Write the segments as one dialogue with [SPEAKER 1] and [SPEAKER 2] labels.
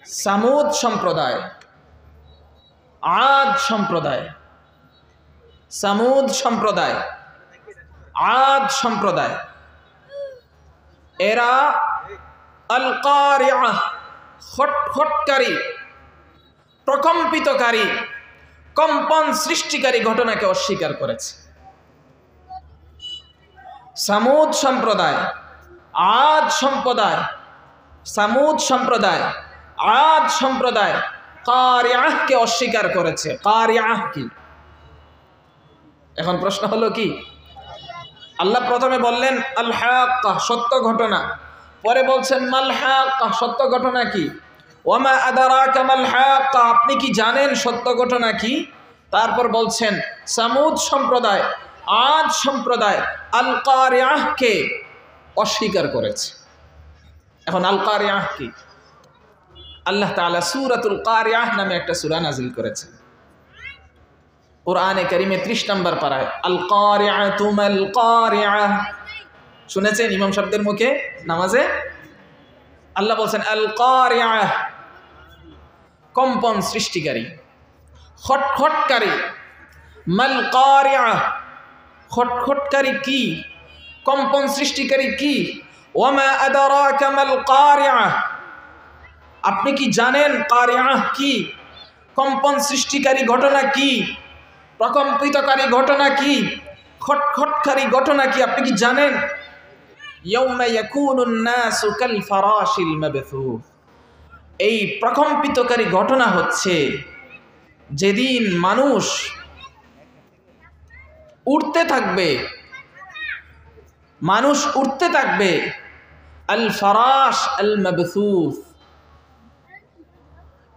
[SPEAKER 1] সামুদ সম্প্রদায়, আদ সম্প্রদায়, সামুদ সম্প্রদায়, আদ সম্প্রদায়, এরা আল কারিআহ খটখটকারী, প্রকম্পিতকারী, কম্পন সৃষ্টিকারী ঘটনাকে অস্বীকার করেছে। সামুদ সম্প্রদায়, আদ সম্প্রদায়, সামুদ সম্প্রদায়, আদ সম্প্রদায় কারিআহকে অস্বীকার করেছে। কারিআহ কি? এখন প্রশ্ন হলো কি, আল্লাহ প্রথমে বললেন আল হাক্কা, সত্য ঘটনা, পরে বলছেন মাল হাক্কা, সত্য ঘটনা কি? ওয়ামা আদারাকা মাল হাক্কা, আপনি কি জানেন সত্য ঘটনা কি? তারপর বলছেন সামুদ সম্প্রদায়, আদ সম্প্রদায় আল কারিআহকে অস্বীকার করেছে। এখন আল কারিআহ কি? আল্লাহ তাআলা সূরাতুল কারিআহ নামে একটা সূরা নাযিল করেছেন কুরআনে কারীমে 30 নম্বর পারায়। আল কারিআতু মাল কারিআহ, শুনেছেন ইমাম সাহেবদের মুখে নামাজে? আল্লাহ বলছেন আল কারিআহ, কম্পন সৃষ্টিকারী, খটখটকারী। মাল কারিআহ, খটখটকারী কি? কম্পন সৃষ্টিকারী কি? ওয়ামা আদারাকা মাল কারিআহ, আপনি কি জানেন কারিআহ কি? কম্পন সৃষ্টিকারী ঘটনা কি? প্রকম্পিতকারী ঘটনা কি? খটখটকারী ঘটনা কি? আপনি কি জানেন? ইয়াউমা ইয়াকুনুন নাসু কাল ফারাশিল মাবথুস, এই প্রকম্পিতকারী ঘটনা হচ্ছে যেদিন মানুষ উঠতে থাকবে, মানুষ উঠতে থাকবে। আল ফারাশ আল মাবথুস,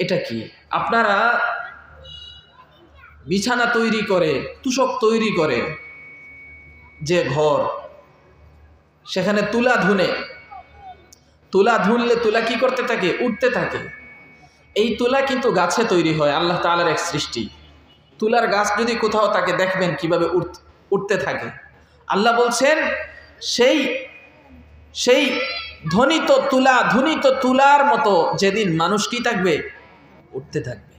[SPEAKER 1] এটা কি? আপনারা বিছানা তৈরি করে, তুষক তৈরি করে যে ঘর, সেখানে তুলা ধুনে, তুলা ধুনলে তুলা কি করতে থাকে? উঠতে থাকে। এই তুলা কিন্তু গাছে তৈরি হয়, আল্লাহ তাআলার এক সৃষ্টি। তুলার গাছ যদি কোথাও থাকে দেখবেন কিভাবে উঠতে থাকে। আল্লাহ বলছেন সেই ধ্বনিত তুলার মতো যেদিন মানুষ কি থাকবে? উঠতে থাকবে।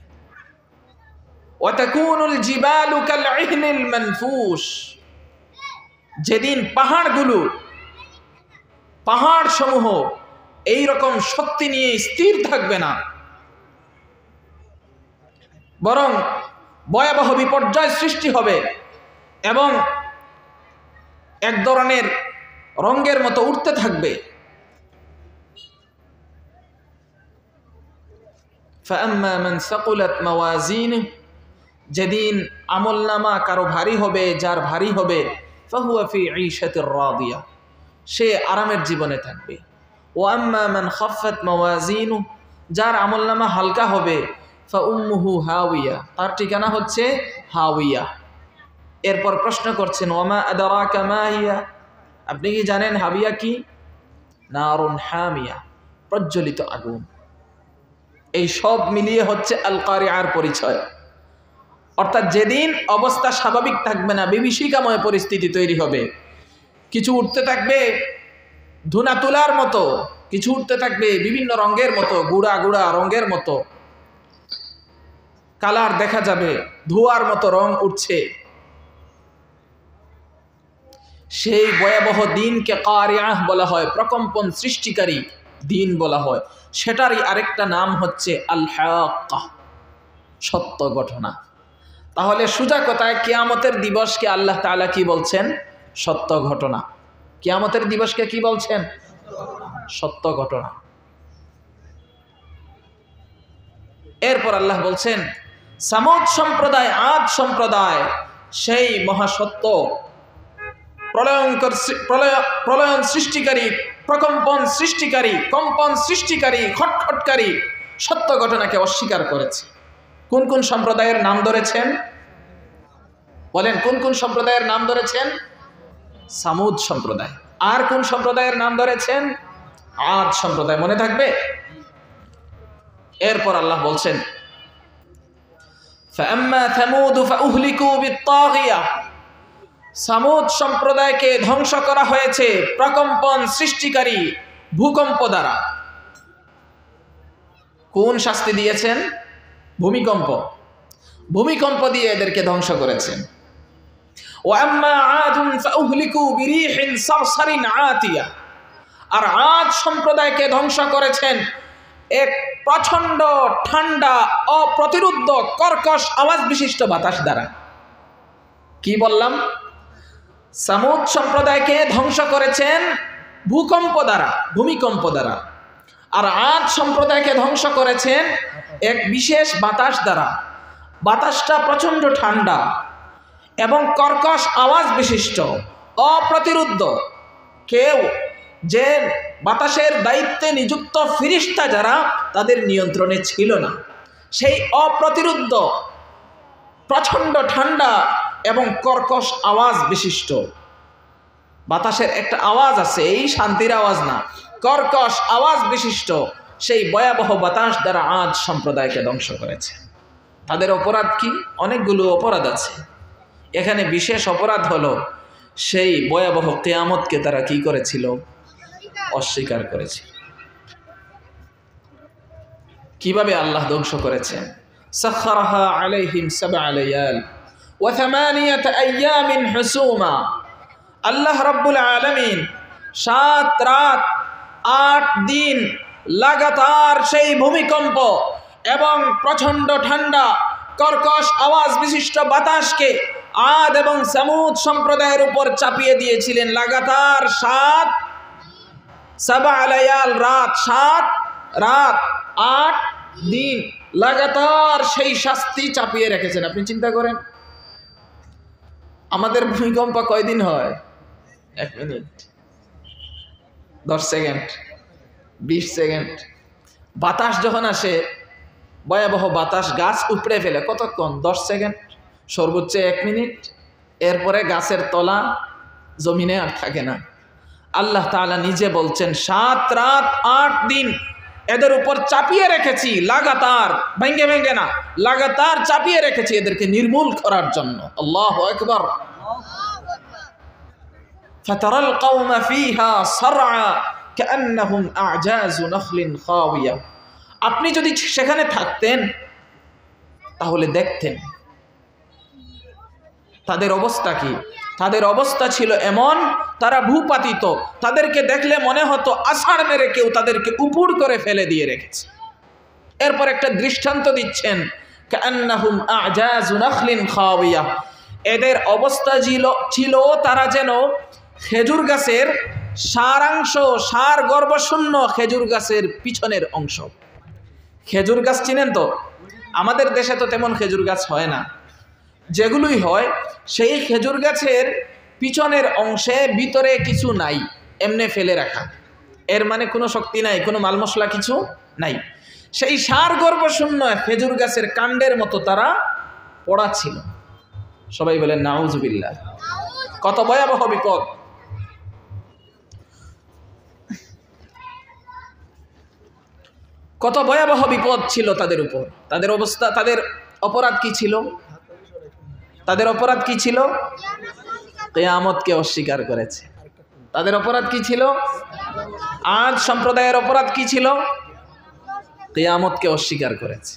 [SPEAKER 1] ওয়াতাকুনুল জিবালু কালইহনিল মানফুশ, যেদিন পাহাড় সমূহ এই রকম শক্তি নিয়ে স্থির থাকবে না, বরং ভয়াবহ বিপর্যয় সৃষ্টি হবে এবং এক ধরনের রঙের মতো উঠতে থাকবে। ফাআম্মা মান সাকুলাত মাওয়াজিনুহু, যেদিন আমলনামা কারো ভারী হবে, যার ভারী হবে, ফাহুয়া ফি ঈশাতির রাদিয়া, সে আরামের জীবনে থাকবে। ওয়া আম্মা মান খাফফাত মাওয়াজিনুহু, যার আমলনামা হালকা হবে, ফাউম্মুহু হাওয়িয়া, তার ঠিকানা হচ্ছে হাওয়িয়া। এরপর প্রশ্ন করছেন ওয়ামা আদারাকা মা হিয়া, আপনি কি জানেন হাবিয়া কি? নারুন হামিয়া, প্রজ্বলিত আগুন। এই সব মিলিয়ে হচ্ছে আল কারিআর পরিচয়। অর্থাৎ যেদিন অবস্থা স্বাভাবিক থাকবে না, বিভীষিকাময় পরিস্থিতি তৈরি হবে। কিছু উঠতে থাকবে ধুনা তুলার মতো, কিছু উঠতে থাকবে বিভিন্ন রঙের মতো, গুড়া গুড়া রঙের মতো, কালার দেখা যাবে, ধোঁয়ার মতো রং উঠছে। সেই ভয়াবহ দিনকে কারিআহ বলা হয়, প্রকম্পন সৃষ্টিকারী দিন বলা হয়। সেটারই আরেকটা নাম হচ্ছে আল হাক্কা, সত্য ঘটনা। তাহলে সোজা কথায় কিয়ামতের দিবসকে আল্লাহ তাআলা কি বলছেন? সত্য ঘটনা। কিয়ামতের দিবসকে কি বলছেন? সত্য ঘটনা। এরপর আল্লাহ বলছেন সামুদ সম্প্রদায়, আদ সম্প্রদায় সেই মহাসত্য, প্রলয়ন সৃষ্টিকারী, প্রকম্পন সৃষ্টিকারী, কম্পন সৃষ্টিকারী, খটখটকারী সত্য ঘটনাকে অস্বীকার করেছে। কোন কোন সম্প্রদায়ের নাম ধরেছেন? বলেন, কোন কোন সম্প্রদায়ের নাম ধরেছেন? সামুদ সম্প্রদায়। আর কোন সম্প্রদায়ের নাম ধরেছেন? আদ সম্প্রদায়। মনে থাকবে? এরপর আল্লাহ বলছেন ফাআম্মা থামুদ ফাউহলিকু বিত্তাগিয়া, সামুদ সম্প্রদায়কে ধ্বংস করা হয়েছে প্রকম্পন সৃষ্টিকারী ভূকম্প দ্বারা। কোন শাস্তি দিয়েছেন? ভূমিকম্প। ভূমিকম্প দিয়ে এদেরকে ধ্বংস করেছেন। ওয়াম্মা আদুন ফাউহলিকু বিরিহিন সারসারিন আতিয়া, আর আদ সম্প্রদায়কে ধ্বংস করেছেন এক প্রচণ্ড ঠান্ডা অপ্রতিরোধ্য কর্কশ আওয়াজ বিশিষ্ট বাতাস দ্বারা। কি বললাম? সামুদ সম্প্রদায়কে ধ্বংস করেছেন ভূকম্প দ্বারা, ভূমিকম্প দ্বারা, আর আদ সম্প্রদায়কে ধ্বংস করেছেন এক বিশেষ বাতাস দ্বারা। বাতাসটা প্রচণ্ড ঠান্ডা এবং কর্কশ আওয়াজ বিশিষ্ট, অপ্রতিরোধ্য। কেউ যে বাতাসের দায়িত্বে নিযুক্ত ফিরিস্তা যারা, তাদের নিয়ন্ত্রণে ছিল না। সেই অপ্রতিরোধ্য প্রচণ্ড ঠান্ডা এবং কর্কশ আওয়াজ বিশিষ্ট বাতাসের একটা আওয়াজ আছে, এই শান্তির আওয়াজ না, কর্কশ আওয়াজ বিশিষ্ট সেই ভয়াবহ বাতাস দ্বারা আদ সম্প্রদায়কে ধ্বংস করেছে। তাদের অপরাধ কি? অনেকগুলো অপরাধ আছে। এখানে বিশেষ অপরাধ হলো সেই ভয়াবহ কিয়ামতকে তারা কি করেছিল? অস্বীকার করেছিল। কিভাবে আল্লাহ ধ্বংস করেছেন? সাখখারাহা আলাইহিম সাবআ লায়াল ওয়া থামানিয়াত আইয়ামিন হুসুমা। আল্লাহ রাব্বুল আলামিন 7 রাত 8 দিন লাগাতার সেই ভূমিকম্প এবং প্রচণ্ড ঠান্ডা কর্কশ আওয়াজ বিশিষ্ট বাতাসকে আদ এবং সামুদ সম্প্রদায়ের উপর চাপিয়ে দিয়েছিলেন। লাগাতার 7 লায়াল, রাত 7 রাত 8 দিন লাগাতার সেই শাস্তি চাপিয়ে রেখেছেন। আপনি চিন্তা করেন, আমাদের ভূমিকম্প কয়দিন হয়? 1 মিনিট, 10 সেকেন্ড, 20 সেকেন্ড। বাতাস যখন আসে, ভয়াবহ বাতাস গাছ উপড়ে ফেলে, কতক্ষণ? 10 সেকেন্ড, সর্বোচ্চ 1 মিনিট। এরপরে গাছের তলা জমিনে আর থাকে না। আল্লাহ তাআলা নিজে বলছেন 7 রাত 8 দিন এদের উপর চাপিয়ে রেখেছি, লাগাতার, ভেঙ্গে ভেঙ্গে না, লাগাতার চাপিয়ে রেখেছি এদেরকে নির্মূল করার জন্য। আল্লাহু আকবার। ফাতারাল কওমা ফিহা সারআ কাআন্নাহুম আ'জাযু নাখলিন খাওয়িয়া। আপনি যদি সেখানে থাকতেন তাহলে দেখতেন তাদের অবস্থা কি। তাদের অবস্থা ছিল এমন, তারা ভূপাতিত। তাদেরকে দেখলে মনে হতো আছাড় মেরে কেউ তাদেরকে উপুড় করে ফেলে দিয়ে রেখেছে। এরপর একটা দৃষ্টান্ত দিচ্ছেন, কাআন্নাহুম আ'জাযু নাখলিন খাওয়িয়া। এদের অবস্থা ছিল তারা যেন খেজুর গাছের সারাংশ, সার গর্ভশূন্য খেজুর গাছের পিছনের অংশ। খেজুর গাছ চিনেন তো? আমাদের দেশে তো তেমন খেজুর গাছ হয় না। যেগুলোই হয় সেই খেজুর গাছের পিছনের অংশে ভিতরে কিছু নাই, এমনি ফেলে রাখা। এর মানে কোনো শক্তি নাই, কোনো মাল মশলা কিছু নাই। সেই সার গর্ভশূন্য খেজুর গাছের কাণ্ডের মতো তারা পড়া ছিল। সবাই বলেন নাউজুবিল্লাহ। কত ভয়াবহ বিপদ! কত ভয়াবহ বিপদ ছিল তাদের উপর। তাদের অবস্থা, তাদের অপরাধ কি ছিল? তাদের অপরাধ কি ছিল? কিয়ামতকে অস্বীকার করেছে। তাদের অপরাধ কি ছিল? আদ সম্প্রদায়ের অপরাধ কি ছিল? কিয়ামতকে অস্বীকার করেছে।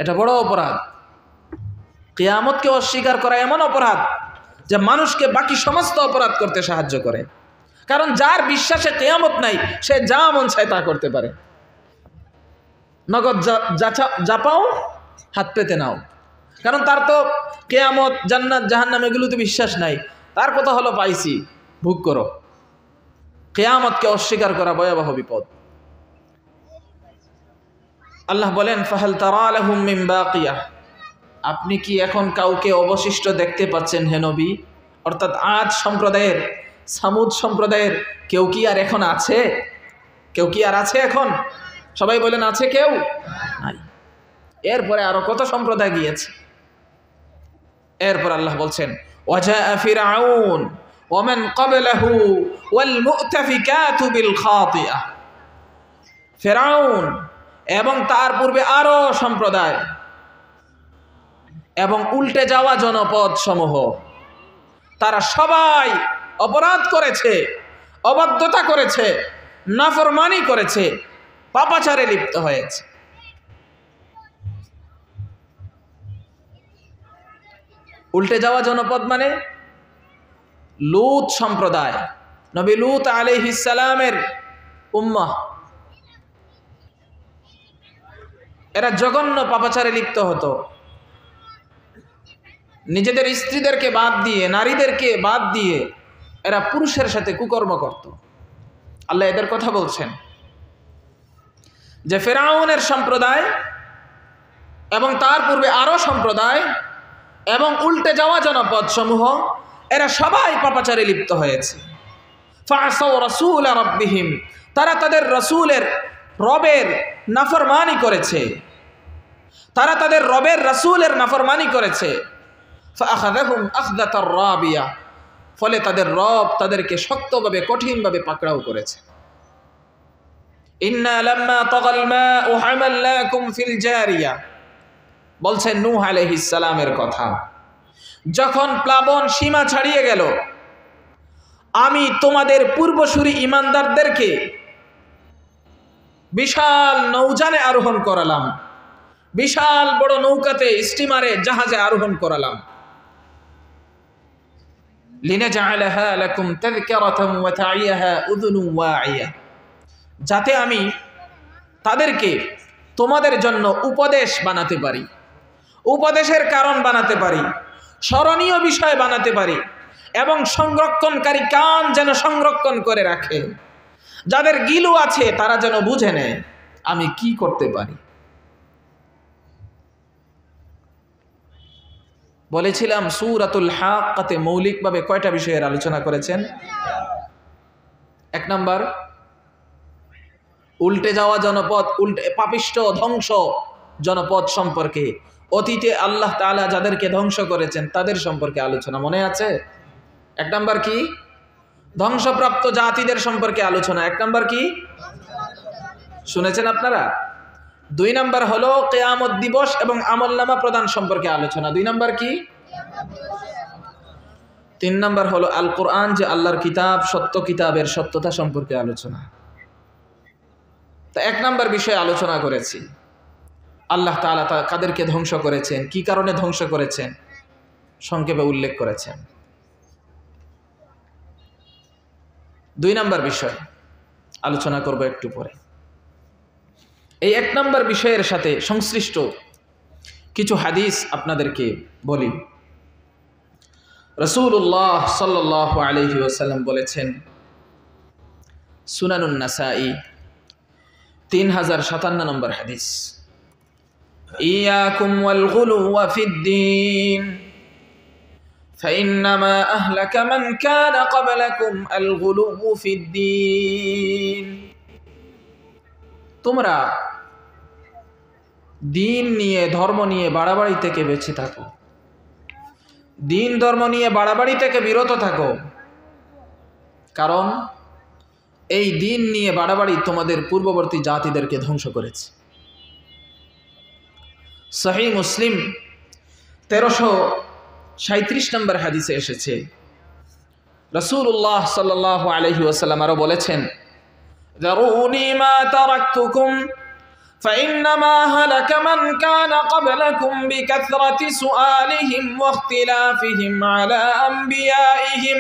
[SPEAKER 1] এটা বড় অপরাধ। কিয়ামতকে অস্বীকার করা এমন অপরাধ যে মানুষকে বাকি সমস্ত অপরাধ করতে সাহায্য করে। কারণ যার বিশ্বাসে কিয়ামত নাই, সে যা মন চায় তা করতে পারে। নগদ যা পাও হাত পেতে নাও। কারণ তার তো কিয়ামত, জান্নাত, জাহান্নাম এগুলোতে বিশ্বাস নাই। তার কথা হলো পাইছি, ভোগ করো। কিয়ামতকে অস্বীকার করা ভয়াবহ বিপদ। আল্লাহ বলেন, ফাহাল তারা লাহুম মিন বাকিয়া। আপনি কি এখন কাউকে অবশিষ্ট দেখতে পাচ্ছেন হে নবী? অর্থাৎ আদ সম্প্রদায়ের, সামুদ সম্প্রদায়ের কেউ কি আর এখন আছে? কেউ কি আর আছে এখন? সবাই বলেন, আছে কেউ? নাই। এরপরে আরো কত সম্প্রদায় গিয়েছে। এরপর আল্লাহ বলছেন, ওয়াজাআ ফিরআউন ওয়া মান ক্বাবলাহু ওয়াল মুতাফিকাতু বিল খাতিআ। ফিরআউন এবং তার পূর্বে আরো সম্প্রদায় এবং উল্টে যাওয়া জনপদ সমূহ, তারা সবাই অপরাধ করেছে, অবাধ্যতা করেছে, নাফরমানি করেছে, পাপাচারে লিপ্ত হয়েছে। উল্টে যাওয়া জনপদ মানে লূত সম্প্রদায়, নবী লূত আলাইহিস সালামের উম্মাহ। এরা জঘন্য পাপাচারে লিপ্ত হতো। নিজেদের স্ত্রীদেরকে বাদ দিয়ে, নারীদেরকে বাদ দিয়ে এরা পুরুষের সাথে কুকর্ম করত। আল্লাহ এদের কথা বলছেন যে ফেরাউনের সম্প্রদায় এবং তার পূর্বে আরো সম্প্রদায় এবং উল্টে যাওয়া জনপদ সমূহ, এরা সবাই পাপাচারে লিপ্ত হয়েছে। ফাসাউ রাসূল রাব্বিহিম, তারা তাদের রাসূলের রবের নাফরমানি করেছে, তারা তাদের রবের রাসূলের নাফরমানি করেছে। ফাআখাযাহুম আখযাতার রাবিয়া, ফলে তাদের রব তাদেরকে শক্তভাবে কঠিনভাবে পাকড়াও করেছে। ইন্না লাম্মা তাগাল মাউ হামালনাকুম ফিল জারিয়া, বলছেন নূহ আলাইহিস সালামের কথা, যখন প্লাবন সীমা ছাড়িয়ে গেল, আমি তোমাদের পূর্বসূরি ঈমানদারদেরকে বিশাল নৌযানে আরোহণ করালাম, বিশাল বড় নৌকাতে, স্টিমারে, জাহাজে আরোহণ করালাম। লিনাজআলাহা লাকুম তাযকিরাতান ওয়া তা'ইয়াহা উযুনুন ওয়া'ইয়া, যাতে আমি তাদেরকে তোমাদের জন্য উপদেশ বানাতে পারি, উপদেশের কারণ বানাতে পারি, স্মরণীয় বিষয় বানাতে পারি, এবং সংরক্ষণকারী কান যেন সংরক্ষণ করে রাখে, যাদের গিলু আছে তারা যেন বুঝে নেয় আমি কি করতে পারি। বলেছিলাম সূরাতুল হাক্কাতে মৌলিকভাবে কয়টা বিষয়ের আলোচনা করেছেন? এক নাম্বার, উল্টে যাওয়া জনপদ, উল্টে পাপিষ্ঠ ধ্বংস জনপদ সম্পর্কে, অতীতে আল্লাহ তাআলা যাদেরকে ধ্বংস করেছেন তাদের সম্পর্কে আলোচনা, মনে আছে? এক নাম্বার কি? ধ্বংসপ্রাপ্ত জাতিদের সম্পর্কে আলোচনা। এক নাম্বার কি শুনেছেন আপনারা? 2 নাম্বার হলো কিয়ামত দিবস এবং আমলনামা প্রদান সম্পর্কে আলোচনা। 2 নাম্বার কি? 3 নাম্বার হলো আল কোরআন, যে আল্লাহর কিতাব, সত্য কিতাবের সত্যতা সম্পর্কে আলোচনা। তা 1 নাম্বার বিষয়ে আলোচনা করেছি, আল্লাহ তাআলা কাদেরকে ধ্বংস করেছেন, কি কারণে ধ্বংস করেছেন, সংক্ষেপে উল্লেখ করেছেন। 2 নাম্বার বিষয় আলোচনা করব একটু পরে। এই 1 নাম্বার বিষয়ের সাথে সংশ্লিষ্ট কিছু হাদিস আপনাদেরকে বলি। রাসূলুল্লাহ সাল্লাল্লাহু আলাইহি ওয়াসাল্লাম বলেছেন, সুনানুন নাসাই 3057 নম্বর হাদিস, ইয়াকুম ওয়াল গুলুওয়া ফিদ-দীন فإنما أهلك من كان قبلكم الغلو في الدين। তোমরা দিন নিয়ে, ধর্ম নিয়ে বাড়াবাড়ি থেকে বেঁচে থাকো, দিন ধর্ম নিয়ে বাড়াবাড়ি থেকে বিরত থাকো, কারণ এই দিন নিয়ে বাড়াবাড়ি তোমাদের পূর্ববর্তী জাতিদেরকে ধ্বংস করেছে। সহিহ মুসলিম 1337 নম্বর হাদিসে এসেছে, রাসূলুল্লাহ সাল্লাল্লাহু আলাইহি ওয়াসাল্লাম আরো বলেছেন, যারুনি মা তারাকতুকুম فإنما هلك من كان قبلكم بكثرة سؤالهم واختلافهم على أنبيائهم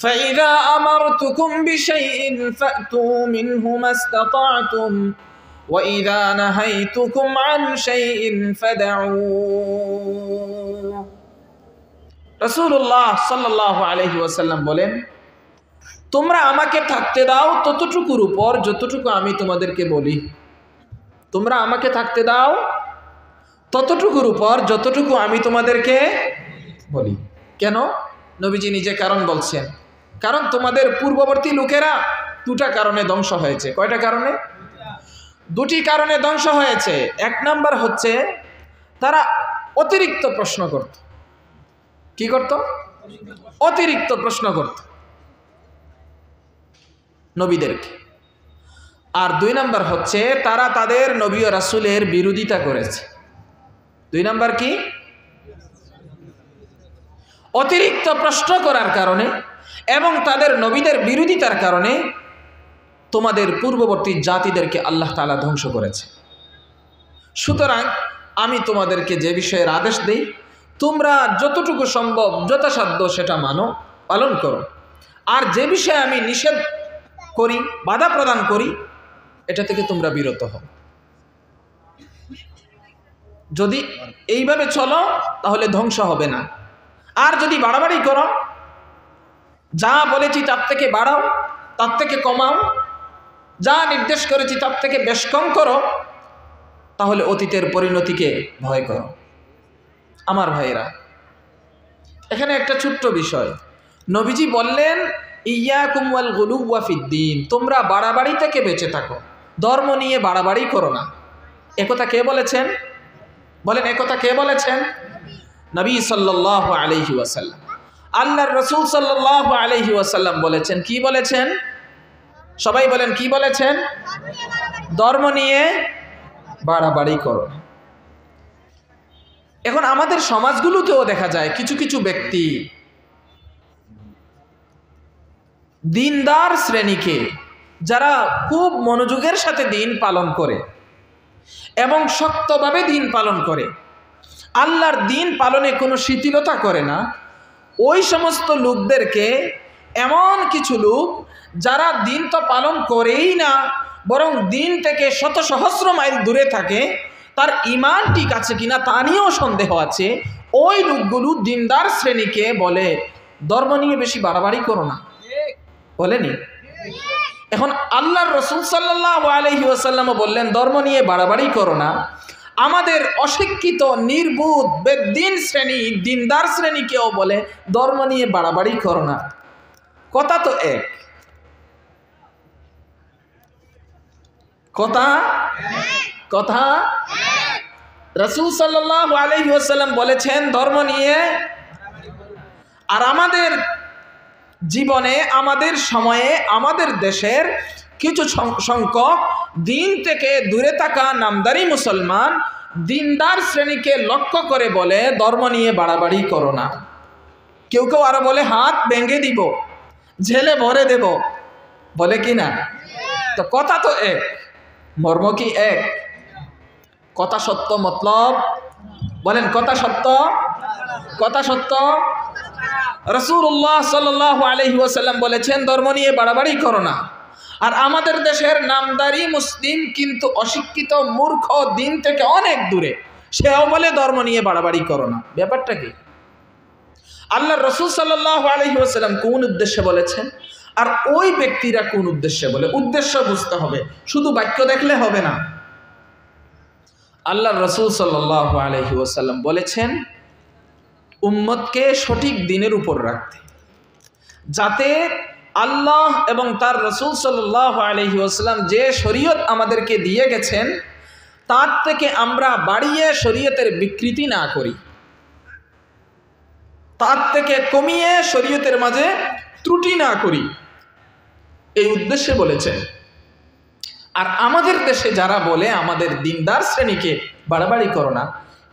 [SPEAKER 1] فإذا أمرتكم بشيء فأتوا منه ما استطعتم وإذا نهيتكم عن شيء فدعوه। রাসূলুল্লাহ সাল্লাল্লাহু আলাইহি ওয়াসাল্লাম বলেন, তোমরা আমাকে থাকতে দাও ততটুকুর উপর যতটুকু আমি তোমাদেরকে বলি, তোমরা আমাকে থাকতে দাও ততটুকুর উপর যতটুকু আমি তোমাদেরকে বলি। কেন? নবীজি নিজে কারণ বলছেন, কারণ তোমাদের পূর্ববর্তী লোকেরা 2টা কারণে ধ্বংস হয়েছে। কয়টা কারণে? 2টি কারণে ধ্বংস হয়েছে। 1 নাম্বার হচ্ছে তারা অতিরিক্ত প্রশ্ন করত। কি করত? অতিরিক্ত প্রশ্ন করত নবীদেরকে। আর 2 নাম্বার হচ্ছে তারা তাদের নবী ও রাসূলের বিরোধিতা করেছে। 2 নাম্বার কি? অতিরিক্ত প্রশ্ন করার কারণে এবং তাদের নবীদের বিরোধিতার কারণে তোমাদের পূর্ববর্তী জাতিদেরকে আল্লাহ তাআলা ধ্বংস করেছে। সুতরাং আমি তোমাদেরকে যে বিষয়ের আদেশ দেই তোমরা যতটুকু সম্ভব যথাসাধ্য সেটা মানো, পালন করো। আর যে বিষয়ে আমি নিষেধ করি, বাধা প্রদান করি, এটা থেকে তোমরা বিরত হও। যদি এইভাবে চলো তাহলে ধ্বংস হবে না। আর যদি বাড়াবাড়ি করো, যা বলেছি তার থেকে বাড়াও, তার থেকে কমাও, যা নির্দেশ করেছি তার থেকে বেশ কম করো, তাহলে অতীতের পরিণতিকে ভয় করো। আমার ভাইয়েরা, এখানে একটা ছোট্ট বিষয় নবীজি বললেন, ইয়াকুম ওয়াল গুলুওয়া ফিদ্দীন, তোমরা বাড়াবাড়ি থেকে বেঁচে থাকো, ধর্ম নিয়ে বাড়াবাড়ি করো না। একথা কে বলেছেন? বলেন, একথা কে বলেছেন? নবী সাল্লাল্লাহু আলাইহি ওয়াসাল্লাম। আল্লাহর রাসূল সাল্লাল্লাহু আলাইহি ওয়াসাল্লাম বলেছেন, কি বলেছেন? সবাই বলেন, কি বলেছেন? ধর্ম নিয়ে বাড়াবাড়ি করো। এখন আমাদের সমাজগুলোতেও দেখা যায় কিছু কিছু ব্যক্তি দিনদার শ্রেণীকে, যারা খুব মনোযোগের সাথে দিন পালন করে এবং শক্তভাবে দিন পালন করে, আল্লাহর দিন পালনে কোনো শিথিলতা করে না, ওই সমস্ত লোকদেরকে, এমন কিছু লোক যারা দিন তো পালন করেই না, বরং দিন থেকে শত সহস্র মাইল দূরে থাকে, তার ঈমান ঠিক আছে কিনা তা নিয়েও সন্দেহ আছে, ওই লোকগুলো দিনদার শ্রেণীকে বলে, ধর্ম নিয়ে বেশি বাড়াবাড়ি করো না। বলেনি? এখন আল্লাহর রাসূল সাল্লাল্লাহু আলাইহি ওয়াসাল্লাম বললেন, ধর্ম নিয়ে বাড়াবাড়ি করো না। আমাদের অশিক্ষিত নির্বুধ বেদ্দিন শ্রেণী, দিনদার শ্রেণীকেও বলে, ধর্ম নিয়ে বাড়াবাড়ি করো না। কথা তো এক, কথা রাসূল সাল্লাল্লাহু আলাইহি ওয়াসাল্লাম বলেছেন ধর্ম নিয়ে। আর আমাদের জীবনে, আমাদের সময়ে, আমাদের দেশের কিছু সংখ্যক দিন থেকে দূরে থাকা নামদারি মুসলমান দিনদার শ্রেণীকে লক্ষ্য করে বলে, ধর্ম নিয়ে বাড়াবাড়ি করো না। কেউ কেউ আরো বলে, হাত ভেঙে দিব, জেলে ভরে দেব, বলে কি না? তো কথা তো এক, মর্ম কি এক? কথা সত্য, মতলব বলেন, কথা সত্য, কথা সত্য। রাসূলুল্লাহ সাল্লাল্লাহু আলাইহি ওয়াসাল্লাম বলেছেন, ধর্ম নিয়ে বাড়াবাড়ি করো না। আর আমাদের দেশের নামদারি মুসলিম কিন্তু অশিক্ষিত, মূর্খ, দিন থেকে অনেক দূরে, সেও বলে ধর্ম নিয়ে বাড়াবাড়ি করো না। ব্যাপারটা কি? আল্লাহর রাসূল সাল্লাল্লাহু আলাইহি ওয়াসাল্লাম কোন উদ্দেশ্যে বলেছেন, আর ওই ব্যক্তিরা কোন উদ্দেশ্যে বলে, উদ্দেশ্য বুঝতে হবে, শুধু বাক্য দেখলে হবে না। আল্লাহর রাসূল সাল্লাল্লাহু আলাইহি ওয়াসাল্লাম বলেছেন, উম্মতকে সঠিক দিনের উপর রাখতে, যাতে আল্লাহ এবং তার রাসূল সাল্লাল্লাহু আলাইহি ওয়াসাল্লাম যে শরীয়ত আমাদেরকে দিয়ে গেছেন, তার থেকে আমরা বাড়িয়ে শরীয়তের বিকৃতি না করি, তার থেকে কমিয়ে শরীয়তের মাঝে ত্রুটি না করি, এই উদ্দেশ্যে বলেছেন। আর আমাদের দেশে যারা বলে আমাদের দিনদার শ্রেণীকে বাড়াবাড়ি করো না,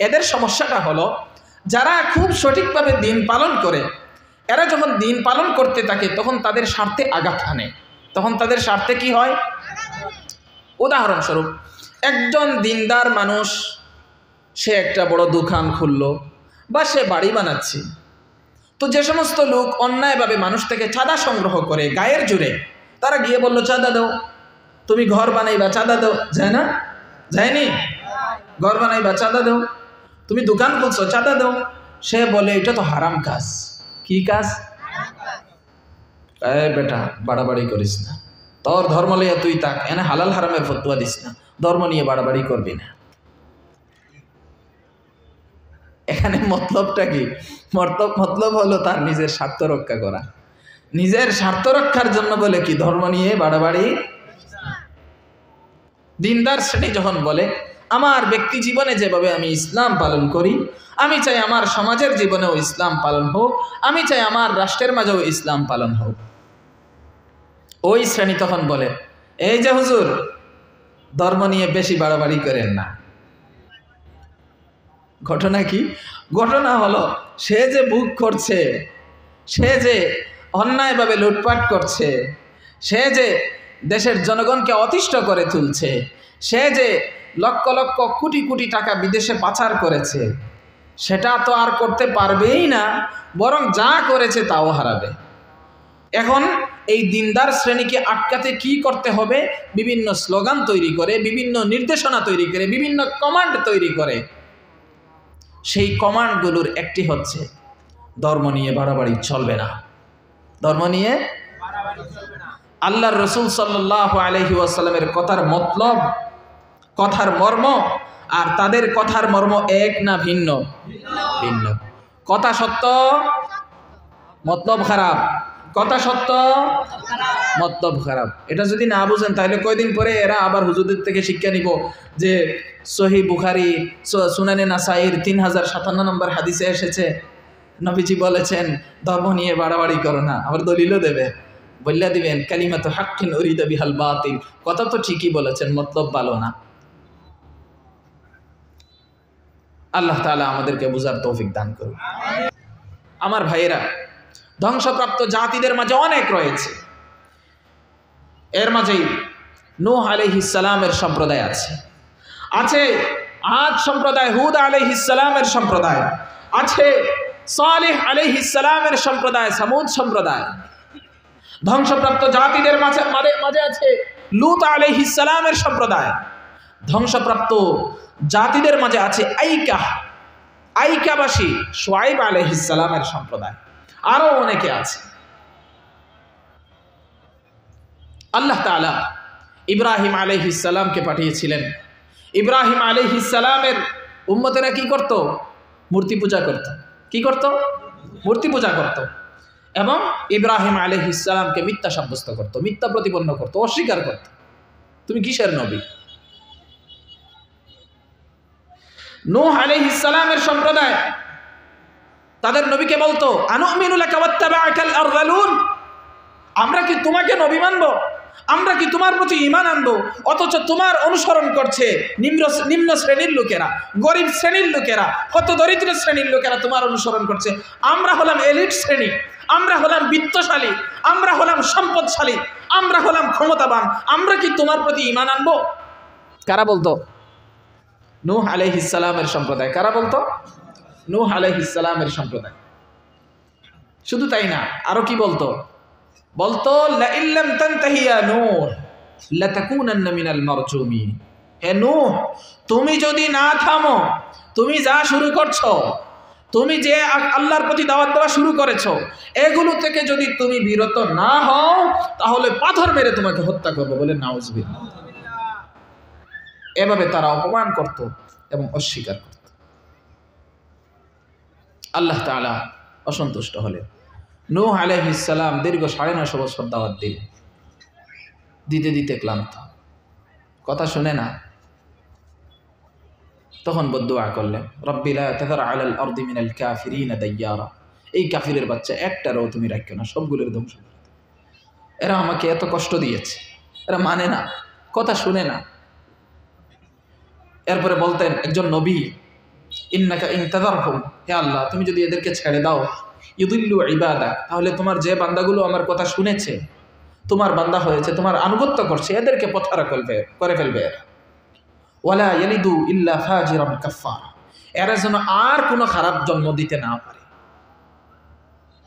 [SPEAKER 1] এদের সমস্যাটা হলো, যারা খুব সঠিকভাবে দিন পালন করে, এরা যখন দিন পালন করতে থাকে তখন তাদের স্বার্থে আঘাত আনে। তখন তাদের স্বার্থে কি হয়? উদাহরণস্বরূপ, একজন দিনদার মানুষ, সে একটা বড় দোকান খুললো বা সে বাড়ি বানাচ্ছে, তো যে সমস্ত লোক অন্যায়ভাবে মানুষ থেকে চাঁদা সংগ্রহ করে গায়ের জোরে, তারা গিয়ে বলল, চাঁদা দাও, তুমি ঘর বানাইবা, চাঁদা দাও। যায় না? যায়নি? ঘর বানাইবা, চাঁদা দাও, তুমি দোকান খুলছো, চাঁদা দাও। সে বলে, এটা তো হারাম কাজ। কি কাজ? বেটা, বাড়াবাড়ি করিস না, তোর ধর্ম লইয়া তুই তাক, এনে হালাল হারামের ফতোয়া দিস না, ধর্ম নিয়ে বাড়াবাড়ি করবি না। এখানে মতলবটা কি? মতলব হলো তার নিজের স্বার্থ রক্ষা করা। নিজের স্বার্থ রক্ষার জন্য বলে কি ধর্ম নিয়ে বাড়াবাড়ি। দিনদার শ্রেণী যখন বলে, আমার ব্যক্তি জীবনে যেভাবে আমি ইসলাম পালন করি, আমি চাই আমার সমাজের জীবনেও ইসলাম পালন হোক, আমি চাই আমার রাষ্ট্রের মাঝেও ইসলাম পালন হোক, ওই শ্রেণী তখন বলে, এই যে হুজুর, ধর্ম নিয়ে বেশি বাড়াবাড়ি করেন না। ঘটনা কি? ঘটনা হলো, সে যে বুক করছে, সে যে অন্যায়ভাবে লুটপাট করছে, সে যে দেশের জনগণকে অতিষ্ঠ করে তুলছে, সে যে লক্ষ লক্ষ কোটি কোটি টাকা বিদেশে পাচার করেছে, সেটা তো আর করতে পারবেই না, বরং যা করেছে তাও হারাবে। এখন এই দিনদার শ্রেণীকে আটকাতে কি করতে হবে? বিভিন্ন স্লোগান তৈরি করে, বিভিন্ন নির্দেশনা তৈরি করে, বিভিন্ন কমান্ড তৈরি করে। সেই কমান্ডগুলোর একটি হচ্ছে ধর্ম নিয়ে বাড়াবাড়ি চলবে না, ধর্ম নিয়ে আল্লাহর রসুল সাল্লাল্লাহু আলাইহি ওয়াসাল্লামের কথার মতলব, কথার মর্ম আর তাদের কথার মর্ম এক না ভিন্ন? ভিন্ন। কথা সত্য, মতলব খারাপ। কথা সত্য, মতলব খারাপ। এটা যদি না বুঝেন তাহলে কয়দিন পরে এরা আবার হুজুরদের থেকে শিক্ষা নিব যে সহিহ বুখারী, সুনানে নাসাইর 3057 নম্বর হাদিসে এসেছে নবীজি বলেছেন ধর্ম নিয়ে বাড়াবাড়ি করো না। আবার দলিলও দেবে, বললা দিবেন কালিমাতু হাক্কিন উরিদা বিহাল বাতিল। কথা তো ঠিকই বলেছেন, মতলব ভালো না। আল্লাহ তাআলা আমাদেরকে বুঝার তৌফিক দান করুন। আমার ভাইয়েরা, ধ্বংসপ্রাপ্ত জাতিদের মাঝে অনেক রয়েছে। এর মাঝেই নূহ আলাইহিস সালামের সম্প্রদায় আছে, আছে আদ সম্প্রদায়, হুদ আলাইহিস সালামের সম্প্রদায় আছে, সালেহ আলাইহিস সালামের সম্প্রদায়, সামুদ সম্প্রদায়। ধ্বংসপ্রাপ্ত জাতিদের মাঝে আছে লূত আলাইহিস সালামের সম্প্রদায়। ধ্বংসপ্রাপ্ত জাতিদের মাঝে আছে আইকাবাসী শুআইব আলাইহিস সালামের সম্প্রদায়। আরো অনেকে আছে। আল্লাহ তাআলা ইব্রাহিম আলাইহিস সালামকে পাঠিয়েছিলেন। ইব্রাহিম আলাইহিস সালামের উম্মতেরা কি করত? মূর্তি পূজা করত। কি করত? মূর্তি পূজা করত। এবং ইব্রাহিম আলাইহিস সালামকে মিথ্যা সাব্যস্ত করত, মিথ্যা প্রতিপন্ন করত, অস্বীকার করত। তুমি কিসের নবী? নূহ আলাইহিস সালামের সম্প্রদায় তাদের নবীকে বলতো আনুমিনু লাকা ওয়াত্তাবাআকাল আরযালুন, আমরা কি তোমাকে নবী মানবো? আমরা কি তোমার প্রতি ঈমান আনবো? অথচ তোমার অনুসরণ করছে নিম্ন শ্রেণীর লোকেরা, গরিব শ্রেণীর লোকেরা, কত দরিদ্র শ্রেণীর লোকেরা তোমার অনুসরণ করছে। আমরা হলাম এলিট শ্রেণী, আমরা হলাম বিত্তশালী, আমরা হলাম সম্পদশালী, আমরা হলাম ক্ষমতাবান, আমরা কি তোমার প্রতি ঈমান আনবো? কারা বলতো? নূহ আলাইহিস সালামের সম্প্রদায়। কারা বলতো? নূহ আলাইহিস সালামের সম্প্রদায়। শুধু তাই না, আরো কি বলতো? বলতো লা ইল্লাম তানতাহি ইয়া নূহ লাতাকুনান্না মিনাল মারজুমিন। হে নূহ, তুমি যদি না থামো, তুমি যা শুরু করছো, তুমি যে আল্লাহর প্রতি দাওয়াত দেওয়া শুরু করেছো, এগুলো থেকে যদি তুমি বিরত না হও তাহলে পাথর মেরে তোমাকে হত্যা করবো বলে নাউজুবিল্লাহ। এভাবে তারা অপমান করত এবং অস্বীকার করত। আল্লাহ তাআলা অসন্তুষ্ট হলেন। নূহ আলাইহিস সালাম দীর্ঘ 9.5 বছর দাওয়াত দিলেন, দিতে দিতে ক্লান্ত, কথা শুনে না। তখন বদদুয়া করলেন, রব্বি লা তাযার আলাল আরদি মিনাল কাফিরিনা দাইয়ারা। এই কাফিরের বাচ্চা একটারও তুমি রাখিও না, সবগুলোর ধ্বংস করে দাও। এরা আমাকে এত কষ্ট দিয়েছে, এরা মানে না, কথা শুনে না। এরপরে বলতেন একজন নবী, ইন্নাকা ইন তাযারহুম, হে আল্লাহ তুমি যদি এদেরকে ছেড়ে দাও, ইউদিল্লু ইবাদাক, তাহলে তোমার যে বান্দাগুলো আমার কথা শুনেছে, তোমার বান্দা হয়েছে, তোমার আনুগত্য করছে, এদেরকে পথহারা করে ফেলবে এরা। ওয়ালা ইয়ালিদু ইল্লা ফাজিরান কাফফারা, এরা যেন আর কোনো খারাপ জন্ম দিতে না পারে।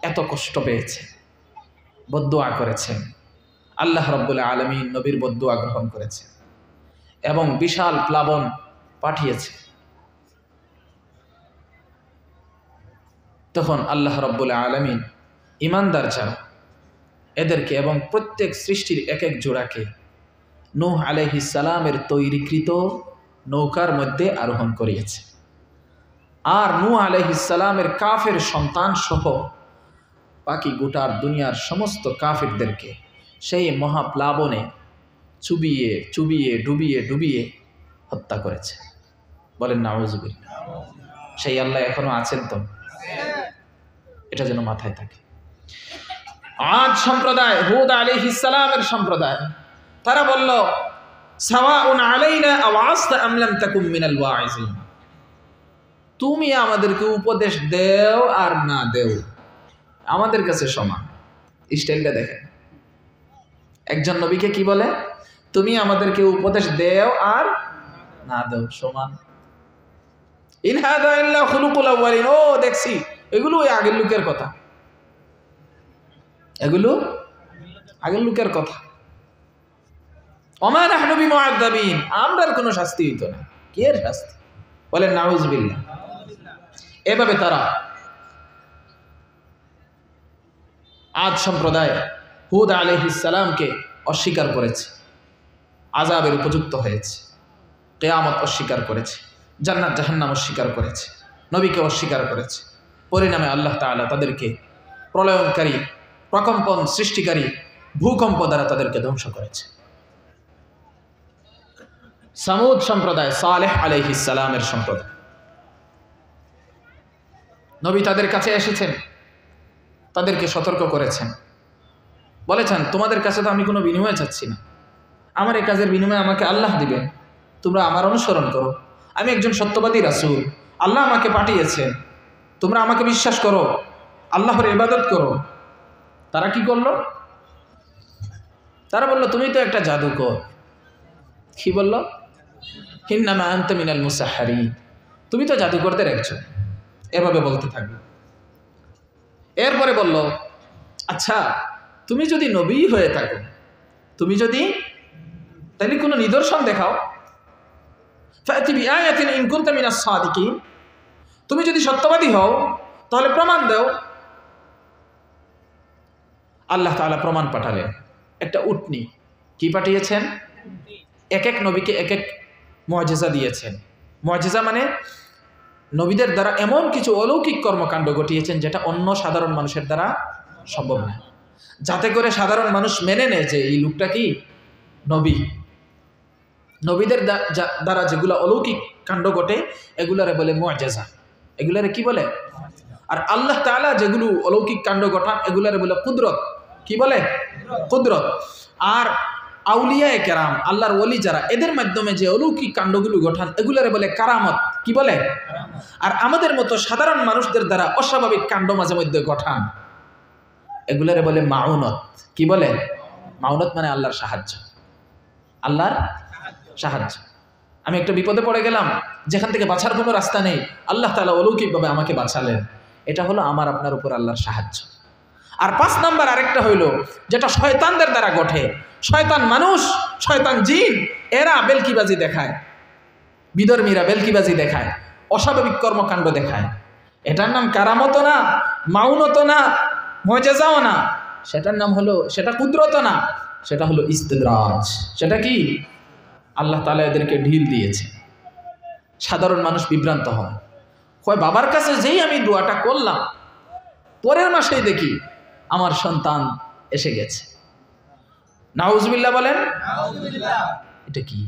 [SPEAKER 1] এত কষ্ট পেয়েছে, বদদুয়া করেছেন। আল্লাহ রাব্বুল আলামিন নবীর বদদুয়া গ্রহণ করেছেন এবং বিশাল প্লাবন পাঠিয়েছে। তখন আল্লাহ রাব্বুল আলামিন ঈমানদার যারা এদেরকে এবং প্রত্যেক সৃষ্টির এক এক জোড়াকে নূহ আলাইহিস সালামের তৈরিকৃত নৌকার মধ্যে আরোহণ করিয়েছে। আর নূহ আলাইহিস সালামের কাফের সন্তান সহ বাকি গোটার দুনিয়ার সমস্ত কাফেরদেরকে সেই মহাপ্লাবনে চুবিয়ে চুবিয়ে ডুবিয়ে ডুবিয়ে হত্যা করেছে। বলেন নাউযুবিল্লাহ। সেই আল্লাহ এখনো আছেন তো? এটা যেন মাথায় থাকে। আদ সম্প্রদায়, হুদ আলাইহিস সালামের সম্প্রদায়, তারা বলল সাওয়াউন আলাইনা আওয়াজতা আম লাম তাকুম মিনাল ওয়াইজিন, তুমি আমাদেরকে উপদেশ দেও আর না দেও আমাদের কাছে সমান। স্টাইলটা দেখেন, একজন নবীকে কি বলে? তুমি আমাদেরকে উপদেশ দেও আর না দেও সমান। ইন হাযা ইল্লা খুলুকুল আউয়ালিন, ও দেখছি এগুলো ওই আগের লোকের কথা, এগুলো আগের লোকের কথা। ওমা নাহনু বিমুআযাবিন, আমরার কোনো শাস্তি হইতো না। কি এর শাস্তি? বলেন নাউযুবিল্লাহ। এভাবে তারা আদ সম্প্রদায় হুদ আলাইহিস সালামকে অস্বীকার করেছে, আযাবের উপযুক্ত হয়েছে, কিয়ামত অস্বীকার করেছে, জান্নাত জাহান্নাম অস্বীকার করেছে, নবীকে অস্বীকার করেছে। পরিণামে আল্লাহ তাআলা তাদেরকে প্রলয়নকারী, প্রকম্পন সৃষ্টিকারী ভূকম্প দ্বারা তাদেরকে ধ্বংস করেছে। সামুদ সম্প্রদায়, সালেহ আলাইহিস সালামের সম্প্রদায়, নবী তাদের কাছে এসেছেন, তাদেরকে সতর্ক করেছেন, বলেছেন তোমাদের কাছে তো আমি কোনো বিনিময় চাচ্ছি না, আমার এই কাজের বিনিময়ে আমাকে আল্লাহ দিবেন, তোমরা আমার অনুসরণ করো, আমি একজন সত্যবাদী রাসূল, আল্লাহ আমাকে পাঠিয়েছেন, তোমরা আমাকে বিশ্বাস করো, আল্লাহর ইবাদত করো। তারা কি করলো? তারা বলল তুমি তো একটা জাদুকর। কি বলল? ইন্নামা আনতা মিনাল মুসাহহারিন, তুমি তো জাদুকরদের একজন। এভাবে বলতে থাকবে। এরপরে বলল আচ্ছা তুমি যদি নবী হয়ে থাকো, তুমি যদি তাহলে কোনো নিদর্শন দেখাও, ফাতি বিআয়াতিন ইন কুনতা মিনাস সাদিকিন, তুমি যদি সত্যবাদী হও তাহলে প্রমাণ দাও। আল্লাহ তাআলা প্রমাণ পাঠালেন, একটা উটনি। কি পাঠিয়েছেন? এক এক নবীকে এক এক মুআজিজা দিয়েছেন। মুআজিজা মানে নবীদের দ্বারা এমন কিছু অলৌকিক কর্মকাণ্ড ঘটিয়েছেন যেটা অন্য সাধারণ মানুষের দ্বারা সম্ভব না, যাতে করে সাধারণ মানুষ মেনে নেয় যে এই লোকটা কি নবী। নবীদের দ্বারা যেগুলো অলৌকিক কাণ্ড ঘটে এগুলারে বলে মুআজিজা, এগুলারে কি বলে? আর আল্লাহ তাআলা যেগুলো অলৌকিক কাণ্ড ঘটান এগুলারে বলে কুদরত। কি বলে? কুদরত। আর আউলিয়ায়ে কেরাম, আল্লাহর ওলি যারা, এদের মাধ্যমে যে অলৌকিক কাণ্ডগুলো ঘটান এগুলারে বলে কারামত। কি বলে? আর আমাদের মতো সাধারণ মানুষদের দ্বারা অস্বাভাবিক কাণ্ড মাঝে মধ্যে ঘটান এগুলারে বলে মাউনত। কি বলে? মাউনত মানে আল্লাহর সাহায্য, আল্লাহর সাহায্য। আমি একটা বিপদে পড়ে গেলাম, যেখান থেকে বাঁচার কোনো রাস্তা নেই, আল্লাহ তাআলা অলৌকিকভাবে আমাকে বাঁচালেন, এটা হলো আমার আপনার উপর আল্লাহর সাহায্য। আর 5 নাম্বার আরেকটা হইল যেটা শয়তানদের দ্বারা ঘটে। শয়তান মানুষ, শয়তান জিন, এরা বেলকিবাজি দেখায়, বিধর্মীরা বেলকিবাজি দেখায়, অস্বাভাবিক কর্মকাণ্ড দেখায়। এটার নাম কারামতও না, মাউনতও না, মুআজিজাও না, সেটার নাম হলো, সেটা কুদরত না, সেটা হলো ইস্তিদরাজ। সেটা কি? আল্লাহ তাআলা এদেরকে ঢিল দিয়েছে। সাধারণ মানুষ বিভ্রান্ত হয়, কয় বাবার কাছে যেই আমি দোয়াটা করলাম পরের মাসেই দেখি আমার সন্তান এসে গেছে। নাউজুবিল্লাহ বলেন। এটা কি?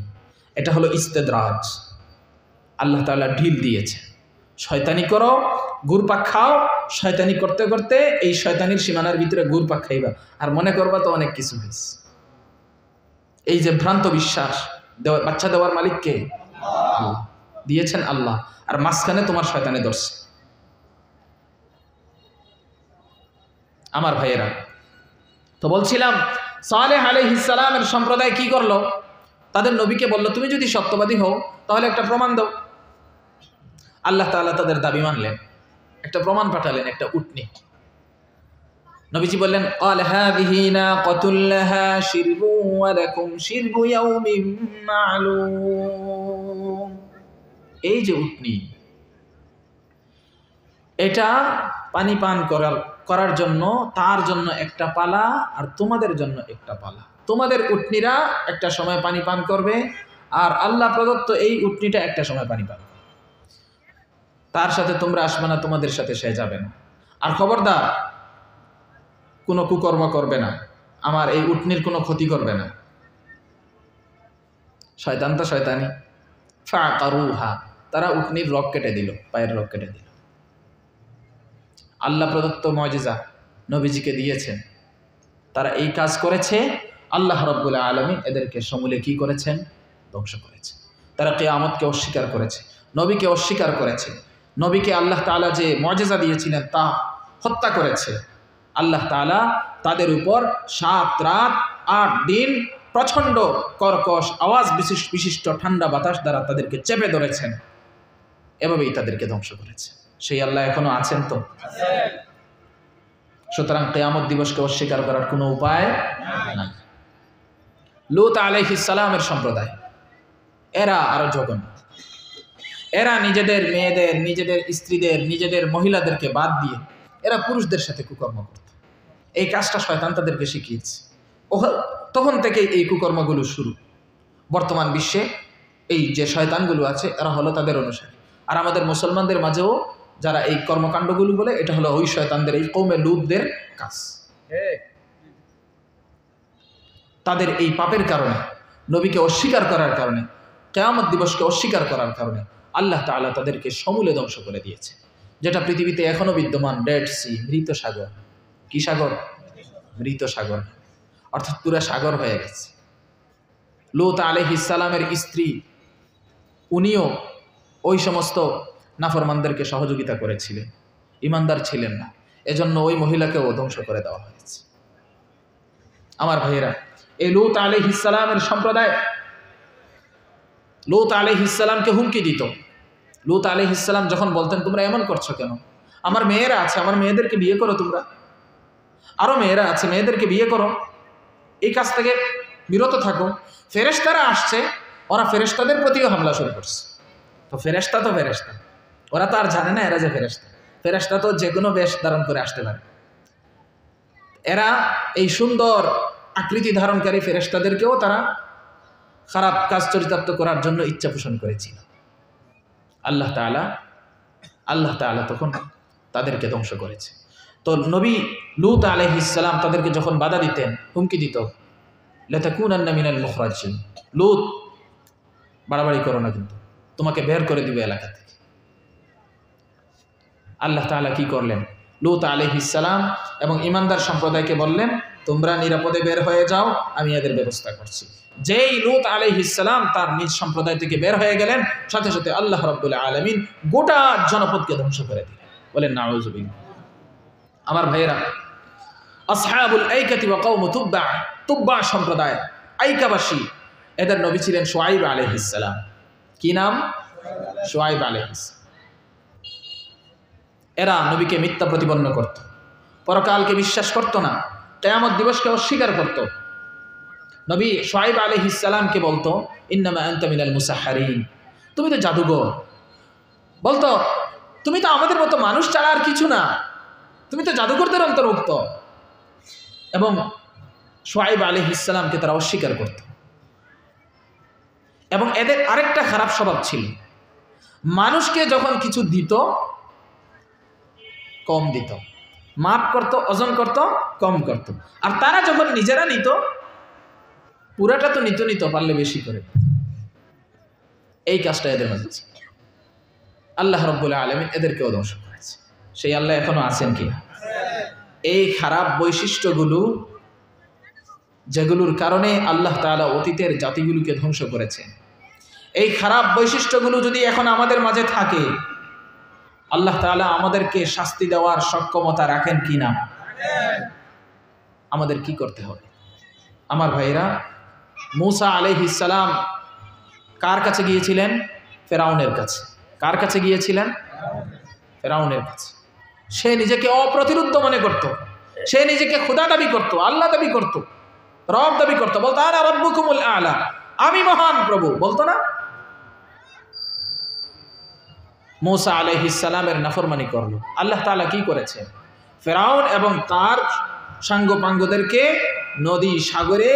[SPEAKER 1] এটা হলো ইস্তিদরাজ। আল্লাহ তাআলা ঢিল দিয়েছে, শয়তানি করো, ঘুরপাক খাও, শয়তানি করতে করতে এই শয়তানির সীমানার ভিতরে ঘুরপাক খাইবা আর মনে করবা তো অনেক কিছু হয়েছে। এই যে ভ্রান্ত বিশ্বাস, বাচ্চা দেওয়ার মালিক কে? আল্লাহ দিয়েছেন, আল্লাহ। আর মাঝখানে তোমার শয়তানে ধরছে। আমার ভাইয়েরা, তো বলছিলাম সালেহ আলাইহিস সালামের সম্প্রদায় কি করলো? তাদের নবীকে বলল তুমি যদি সত্যবাদী হও তাহলে একটা প্রমাণ দাও। আল্লাহ তাআলা তাদের দাবি মানলেন, একটা প্রমাণ পাঠালেন, একটা উটনি। নবীজি বললেন ক্বাল হাযিহি নাকাতুল লাহা শিরবু ওয়া লাকুম শিরবু ইয়াউমিন মা'লুম। এই যে উটনি, এটা পানি পান করার জন্য, তার জন্য একটা পালা আর তোমাদের জন্য একটা পালা। তোমাদের উটনিরা একটা সময় পানি পান করবে আর আল্লাহ প্রদত্ত এই উটনিটা একটা সময় পানি পান করবে। তার সাথে তোমরা আসবে না, তোমাদের সাথে সে যাবে না। আর খবরদার কোনো কুকর্ম করবে না, আমার এই উটনির কোনো ক্ষতি করবে না। শয়তান তো শয়তানি। ফাকারুহা, তারা উটনির রগ কেটে দিল, পায়ের রগ কেটে দিল। আল্লাহ প্রদত্ত মুআজিজা নবীজিকে দিয়েছেন, তারা এই কাজ করেছে। আল্লাহ রাব্বুল আলামিন এদেরকে সমূলে কি করেছেন? ধ্বংস করেছে। তারা কিয়ামতকে অস্বীকার করেছে, নবীকে অস্বীকার করেছে, নবীকে আল্লাহ তাআলা যে মুআজিজা দিয়েছিলেন তা হত্যা করেছে। আল্লাহ তাআলা তাদের উপর 7 রাত 8 দিন প্রচণ্ড কর্কশ আওয়াজ বিশিষ্ট ঠান্ডা বাতাস দ্বারা তাদেরকে চেপে ধরেছেন। এভাবেই তাদেরকে ধ্বংস করেছে। সেই আল্লাহ এখনো আছেন তো? সুতরাং কিয়ামত দিবসকে অস্বীকার করার কোনো উপায় নাই। লূত আলাইহিস সালামের সম্প্রদায় এরা আরো জঘন্য। এরা নিজেদের মেয়েদের, নিজেদের স্ত্রীদের, নিজেদের মহিলাদেরকে বাদ দিয়ে এরা পুরুষদের সাথে কুকর্ম করত। এই কাজটা শয়তান তাদেরকে শিখিয়েছে। তখন থেকেই এই কুকর্মগুলো শুরু। বর্তমান বিশ্বে এই যে শয়তানগুলো আছে এরা হলো তাদের অনুসারী। আর আমাদের মুসলমানদের মাঝেও যারা এই কর্মকাণ্ডগুলো বলে, এটা হলো ওই শয়তানদের, এই কওমে লূতদের কাজ। তাদের এই পাপের কারণে, নবীকে অস্বীকার করার কারণে, কিয়ামত দিবসকে অস্বীকার করার কারণে আল্লাহ তাআলা তাদেরকে সমূলে ধ্বংস করে দিয়েছে। যেটা পৃথিবীতে এখনো বিদ্যমান, ডেড সি, মৃত সাগর। কি সাগর? মৃত সাগর, অর্থাৎ পুরা সাগর হয়ে গেছে। লূত আলাইহিস সালামের স্ত্রী উনিও ওই সমস্ত নাফরমানদেরকে সহযোগিতা করেছিলেন, ইমানদার ছিলেন না, এজন্য ওই মহিলাকেও ধ্বংস করে দেওয়া হয়েছে। আমার ভাইয়েরা, এই লূত আলাইহিস সালামের সম্প্রদায় লূত আলাইহিস সালামকে হুমকি দিত। লূত আলাইহিস সালাম যখন বলতেন, তোমরা এমন করছো কেন? আমার মেয়েরা আছে, আমার মেয়েদেরকে বিয়ে করো, তোমরা আরো মেয়েরা আছে, মেয়েদেরকে বিয়ে করো, এই কাজ থেকে বিরত থাকো। ফেরেশতারা আসছে, ওরা ফেরেশতাদের প্রতিও হামলা শুরু করছে। তো ফেরেশতা, ওরা তো আর জানে না এরা যে ফেরেশতা। ফেরেশতা তো যে কোনো বেশ ধারণ করে আসতে পারে। এরা এই সুন্দর আকৃতি ধারণকারী ফেরেশতাদেরকেও তারা খারাপ কাজ চরিতার্থ করার জন্য ইচ্ছা পোষণ করেছিল। আল্লাহ তাআলা তখন তাদেরকে ধ্বংস করেছে। তো নবী লূত আলাইহিস সালাম তাদেরকে যখন বাধা দিতেন, হুমকি দিত, লাতাকুনান্না মিনাল মুখরাজিন, লূত বাড়াবাড়ি করো না, কিন্তু তোমাকে বের করে দিবে এলাকা থেকে। আল্লাহ তাআলা কি করলেন? লূত আলাইহিস সালাম এবং ঈমানদার সম্প্রদায়কে বললেন, তোমরা নিরাপদে বের হয়ে যাও, আমি এদের ব্যবস্থা করছি। যেই লূত আলাইহিস সালাম তার নিজ সম্প্রদায় থেকে বের হয়ে গেলেন, সাথে সাথে আল্লাহ রাব্বুল আলামিন গোটা জনপদকে ধ্বংস করে দিলেন। বলেন নাউযুবিল্লাহ। আমার ভাইয়েরা, আসহাবুল আইকাতি ওয়া কওমু তুব্বা সম্প্রদায়, আইকাবাসী, এদের নবী ছিলেন শুআয়ব আলাইহিস সালাম। কি নাম? শুআয়ব আলাইহিস। এরা নবীকে মিথ্যা প্রতিপন্ন করত, পরকালকে বিশ্বাস করত না, কিয়ামত দিবসকে অস্বীকার করত। নবী শুআয়ব আলাইহিস সালামকে বলতো, ইন্নামা আনতা মিনাল মুসাহহারিন, তুমি তো জাদুঘর। বলতো, তুমি তো আমাদের মতো মানুষ ছাড়া আর কিছু না, তুমি তো জাদুঘরদের অন্তর্ভুক্ত। এবং শুআয়ব আলাইহিস সালামকে তারা অস্বীকার করত। এবং এদের আরেকটা খারাপ স্বভাব ছিল, মানুষকে যখন কিছু দিত কম দিত, মাপ করত, ওজন করত, কম করত। আর তারা যখন নিজেরা নিত, পুরাটা তো নিত পারলে বেশি করে। এই কাজটা এদের মাঝে ছিল। আল্লাহ রাব্বুল আলামিন এদেরকেও ধ্বংস করেছে। সেই আল্লাহ এখনো আছেন কি? এই খারাপ বৈশিষ্ট্যগুলো, যেগুলোর কারণে আল্লাহ তাআলা অতীতের জাতিগুলোকে ধ্বংস করেছেন, এই খারাপ বৈশিষ্ট্যগুলো যদি এখন আমাদের মাঝে থাকে, আল্লাহ তাআলা আমাদেরকে শাস্তি দেওয়ার সক্ষমতা রাখেন কি না? আমাদের কি করতে হবে? আমার ভাইরা, মূসা আলাইহিস সালাম কার কাছে গিয়েছিলেন? ফেরাউনের কাছে। কার কাছে গিয়েছিলেন? ফেরাউনের কাছে। সে নিজেকে অপ্রতিরোধ্য মনে করত, সে নিজেকে খোদা দাবি করত, আল্লাহ দাবি করত, রব দাবি করত, বলতো আনা রাব্বুকুমুল আ'লা, আমি মহান প্রভু, বলতো না? মূসা আলাইহিস সালামের নাফরমানি করলো। আল্লাহ তাআলা কি করেছেন? ফেরাউন এবং তার সাঙ্গপাঙ্গদেরকে নদী সাগরে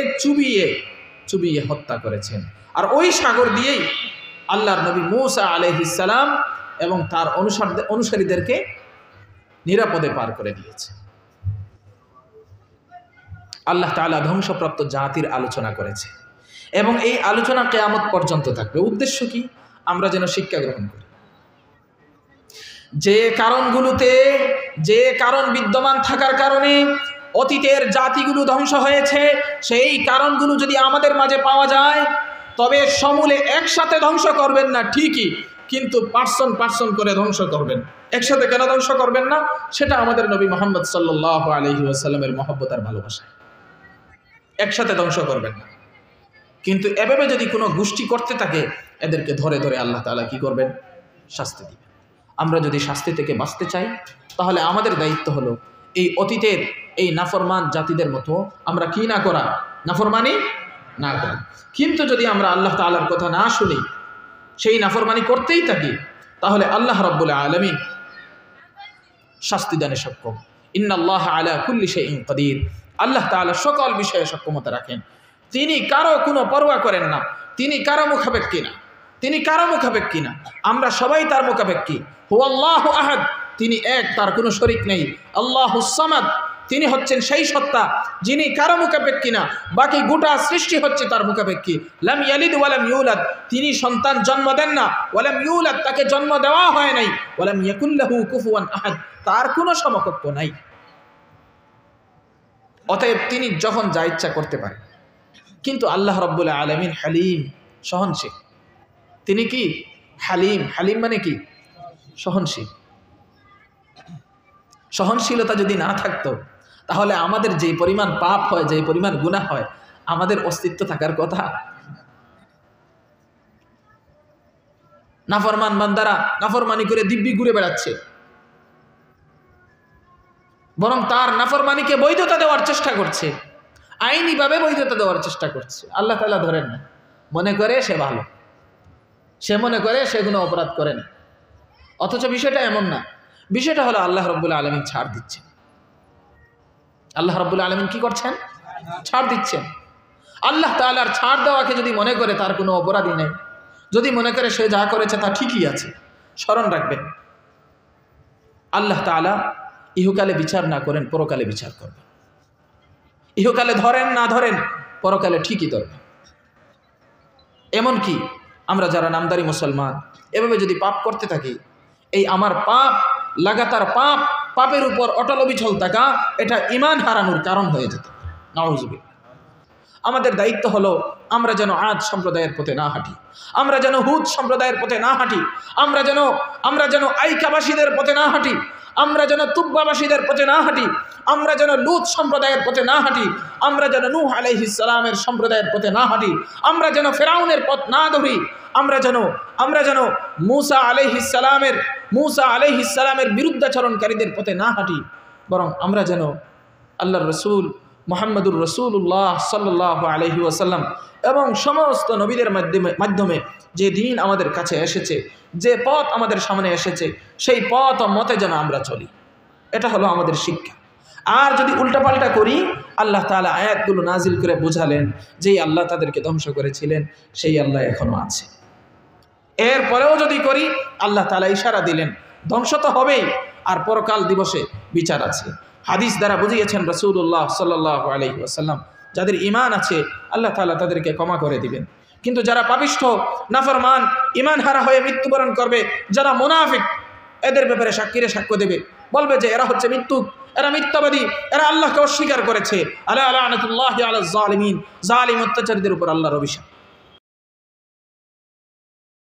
[SPEAKER 1] চুবিয়ে হত্যা করেছেন। আর ওই সাগর দিয়েই আল্লাহর নবী মূসা আলাইহিস সালাম এবং তার অনুসারীদেরকে নিরাপদে পার করে দিয়েছে। আল্লাহ তাআলা ধ্বংসপ্রাপ্ত জাতির আলোচনা করেছে এবং এই আলোচনা কিয়ামত পর্যন্ত থাকবে। উদ্দেশ্য কি? আমরা যেন শিক্ষা গ্রহণ করি। যে কারণ বিদ্যমান থাকার কারণে অতীতের জাতিগুলো ধ্বংস হয়েছে, সেই কারণগুলো যদি আমাদের মাঝে পাওয়া যায়, তবে সমূলে একসাথে ধ্বংস করবেন না ঠিকই, কিন্তু পার্সন করে ধ্বংস করবেন। একসাথে কেন ধ্বংস করবেন না? সেটা আমাদের নবী মুহাম্মদ সাল্লাল্লাহু আলাইহি ওয়াসাল্লামের মহব্বত আর ভালোবাসা। একসাথে ধ্বংস করবেন না, কিন্তু এভাবে যদি কোনো গোষ্ঠী করতে থাকে, এদেরকে ধরে আল্লাহ তাআলা কি করবেন? শাস্তি দিবেন। আমরা যদি শাস্তি থেকে বাঁচতে চাই তাহলে আমাদের দায়িত্ব হলো এই অতীতের এই নাফরমান জাতিদের মতো আমরা কি না করা, নাফরমানি না করা। কিন্তু যদি আমরা আল্লাহ তাআলার কথা না শুনি, সেই নাফরমানি করতেই থাকি, তাহলে আল্লাহ রাব্বুল আলামিন শাস্তি দানে সক্ষম। ইন্নাল্লাহ আলা কুল্লি শাইইন কাদির। আল্লাহ তাআলা সকল বিষয়ে সক্ষমতা রাখেন। তিনি কারো কোনো পরোয়া করেন না। তিনি কারো মুখাপেক্ষী না, তিনি কারো মুখাপেক্ষী না। আমরা সবাই তার মুখাপেক্ষী। হুয়াল্লাহু আহাদ, তিনি এক, তার কোনো শরীক নেই। আল্লাহুস সামাদ, তিনি হচ্ছেন সেই সত্তা যিনি কারো মুখাপেক্ষী না, বাকি গোটা সৃষ্টি হচ্ছে তার মুখাপেক্ষী। লাম ইয়ালিদ ওয়ালাম ইউলাদ, তিনি সন্তান জন্ম দেন না। ওয়ালাম ইউলাদ, তাকে জন্ম দেওয়া হয় নাই। ওয়ালাম ইয়াকুল লাহু কুফুয়ান আহাদ, তার কোনো সমকক্ষ নাই। অতএব তিনি যখন যা ইচ্ছা করতে পারেন। কিন্তু আল্লাহ রাব্বুল আলামিন হালিম, সহনশীল। তিনি কি হালিম? হালিম মানে কি? সহনশীল। সহনশীলতা যদি না থাকতো তাহলে আমাদের যে পরিমাণ পাপ হয়, যে পরিমাণ গুনাহ হয়, আমাদের অস্তিত্ব থাকার কথা। নাফরমান বান্দারা নাফরমানি করে দিব্যি ঘুরে বেড়াচ্ছে, বরং তার নাফরমানিকে বৈধতা দেওয়ার চেষ্টা করছে, আইনিভাবে বৈধতা দেওয়ার চেষ্টা করছে। আল্লাহ তাআলা ধরেন না, মনে করে সে ভালো, সে মনে করে সে কোনো অপরাধ করে না। অথচ বিষয়টা এমন না। বিষয়টা হলো আল্লাহ রাব্বুল আলামিন ছাড় দিচ্ছেন। আল্লাহ রাব্বুল আলামিন কি করছেন? ছাড় দিচ্ছেন। আল্লাহ তাআলার ছাড় দেওয়াকে যদি মনে করে তার কোনো অপরাধী নেই, যদি মনে করে সে যা করেছে তা ঠিকই আছে, স্মরণ রাখবেন আল্লাহ তাআলা ইহকালে বিচার না করেন, পরকালে বিচার করবেন। ইহকালে ধরেন না ধরেন, পরকালে ঠিকই ধরবেন। এমনকি আমরা যারা নামদারি মুসলমান এভাবে যদি পাপ করতে থাকি, এই আমার পাপ, লাগাতার পাপ, পাপের উপর অটল অবিচল থাকা, এটা ঈমান হারানোর কারণ হয়ে যেত। নাউযুবিল্লাহ। আমাদের দায়িত্ব হলো আমরা যেন আদ সম্প্রদায়ের পথে না হাঁটি, আমরা যেন হুদ সম্প্রদায়ের পথে না হাঁটি, আমরা যেন আইকাবাসীদের পথে না হাঁটি, আমরা যেন তুব্বাবাসীদের পথে না হাঁটি, আমরা যেন লূত সম্প্রদায়ের পথে না হাঁটি, আমরা যেন নূহ আলাইহিস সালামের সম্প্রদায়ের পথে না হাঁটি, আমরা যেন ফেরাউনের পথ না ধরি, আমরা যেন মূসা আলাইহিস সালামের বিরুদ্ধাচরণকারীদের পথে না হাঁটি, বরং আমরা যেন আল্লাহর রাসূল মুহাম্মদুর রাসূলুল্লাহ সাল্লাল্লাহু আলাইহি ওয়াসাল্লাম এবং সমস্ত নবীদের মাধ্যমে যে দিন আমাদের কাছে এসেছে, যে পথ আমাদের সামনে এসেছে, সেই পথ ও মতে যেন আমরা চলি। এটা হলো আমাদের শিক্ষা। আর যদি উল্টাপাল্টা করি, আল্লাহ তাআলা আয়াতগুলো নাজিল করে বুঝালেন যেই আল্লাহ তাদেরকে ধ্বংস করেছিলেন সেই আল্লাহ এখনো আছে। এরপরেও যদি করি, আল্লাহ তাআলা ইশারা দিলেন ধ্বংস তো হবেই, আর পরকাল দিবসে বিচার আছে। হাদিস দ্বারা বুঝিয়েছেন রাসূলুল্লাহ সাল্লাল্লাহু আলাইহি ওয়াসাল্লাম, যাদের ঈমান আছে আল্লাহ তাআলা তাদেরকে ক্ষমা করে দিবেন। কিন্তু যারা পাপিষ্ঠ, নাফরমান, ঈমান হারা হয়ে মৃত্যুবরণ করবে, যারা মুনাফিক, এদের ব্যাপারে সাক্ষীরে সাক্ষ্য দেবে, বলবে যে এরা হচ্ছে মৃত্যুক, এরা মিথ্যাবাদী, এরা আল্লাহকে অস্বীকার করেছে। আলা লানাতুল্লাহি আলাল জালিমিন, জালিম অত্যাচারীদের উপর আল্লাহর অভিশাপ।